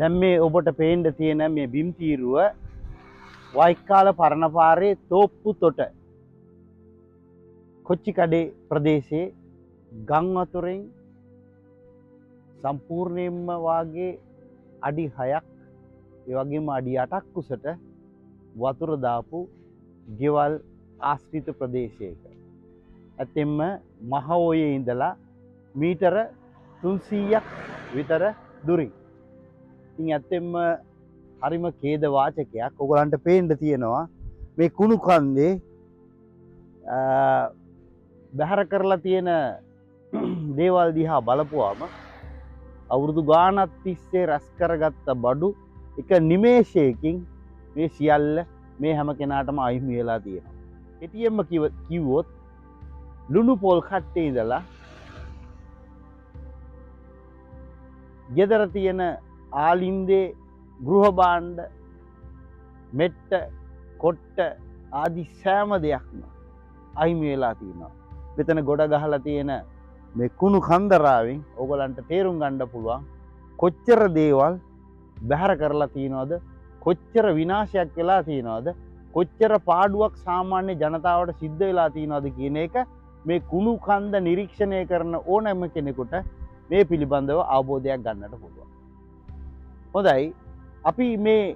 දැන් මේ ඔබට පේන්න තියෙන මේ බිම් තීරුව වයික්කාල පරණ පාරේ තෝප්පු තොට කොච්චිකඩේ ප්‍රදේශයේ ගම් වතුරෙන් සම්පූර්ණයෙන්ම වාගේ අඩි 6ක් ඒ වගේම අඩි 8ක් උසට වතුර දාපු ගෙවල් ආශ්‍රිත ප්‍රදේශයක. ඇත්තෙන්ම මහෝයේ ඉඳලා මීටර 300ක් විතර දුරින්. ඉතින් ඇත්තෙන්ම හරිම ඛේද වාචකයක්. ඔයගලන්ට පේන්න තියෙනවා මේ කුණු කන්දේ බැහැර කරලා තියෙන දේවල් දිහා බලපුවාම අවුරුදු ගාණක් තිස්සේ රැස් කරගත්ත බඩු එක නිමේෂයකින් මේ සියල්ල මේ හැම කෙනාටම අහිමි වෙලා තියෙනවා. කෙටියෙන්ම කිව්වොත් ලුණු පොල් කට්ටේ ඉඳලා ගෙදර තියෙන ආලින්දේ ගෘහ භාණ්ඩ මෙට්ට කොට්ට ආදි සෑම දෙයක්ම අහිමි වෙලා තියෙනවා. මෙතන ගොඩ ගහලා තියෙන මේ කුණු කන්දරාවෙන් ඕගලන්ට තේරුම් ගන්න පුළුවන් කොච්චර දේවල් බැහැර කරලා තියෙනවද, කොච්චර විනාශයක් වෙලා තියෙනවද, කොච්චර පාඩුවක් සාමාන්‍ය ජනතාවට සිද්ධ වෙලා තියෙනවද කියන එක මේ කුණු කන්ද නිරීක්ෂණය කරන ඕනෑම කෙනෙකුට මේ පිළිබඳව අවබෝධයක් ගන්නට පුළුවන්. හොඳයි, අපි මේ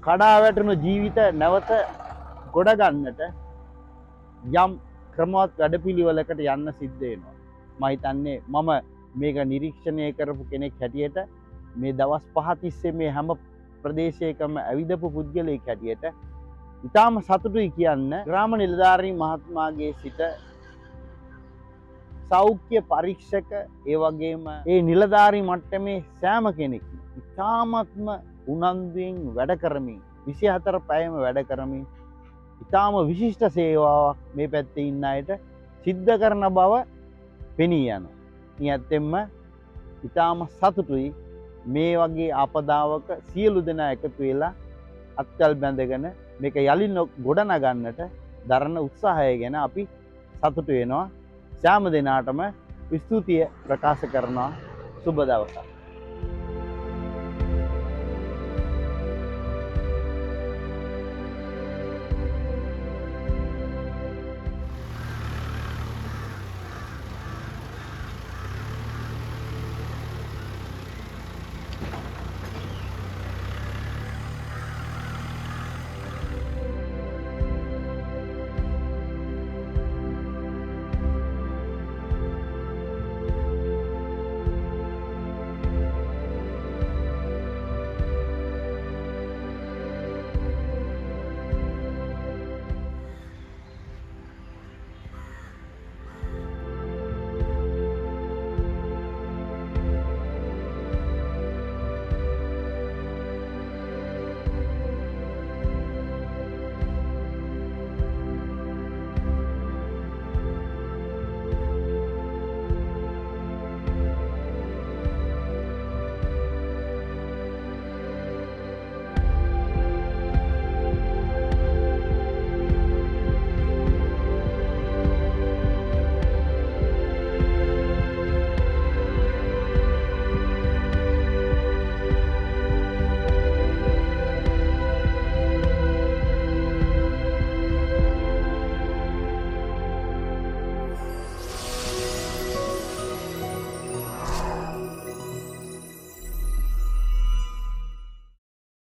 කඩා වැටුණු ජීවිත නැවත ගොඩ ගන්නට යම් ක්‍රමවත් වැඩපිළිවෙලකට යන්න සිද්ධ වෙනවා. මම හිතන්නේ මම මේක නිරීක්ෂණය කරපු කෙනෙක් හැටියට මේ දවස් 5 තිස්සේ මේ හැම ප්‍රදේශයකම ඇවිදපු පුද්ගලයෙක් හැටියට ඉතාම සතුටුයි කියන්න ග්‍රාම නිලධාරී මහත්මයාගේ සිට සෞඛ්‍ය පරීක්ෂක ඒ වගේම ඒ නිලධාරී මට්ටමේ සෑම කෙනෙක්ම ඉතාමත්ම උනන්දුවෙන් වැඩ කරමින් 24 පැයම වැඩ කරමින් ඉතාම විශිෂ්ට සේවාවක් මේ පැත්තේ ඉන්න අයට සිද්ධ කරන බව පෙනී යනවා. ඉතින් ඇත්තෙන්ම ඉතාම සතුටුයි මේ වගේ ආපදාවක සියලු දෙනා එකතු වෙලා අත්කල් බැඳගෙන මේක යලින් ගොඩනගන්නට දරන උත්සාහය ගැන අපි සතුටු වෙනවා. සෑම දිනාටම ස්තුතිය ප්‍රකාශ කරනවා. සුබ දවසක්.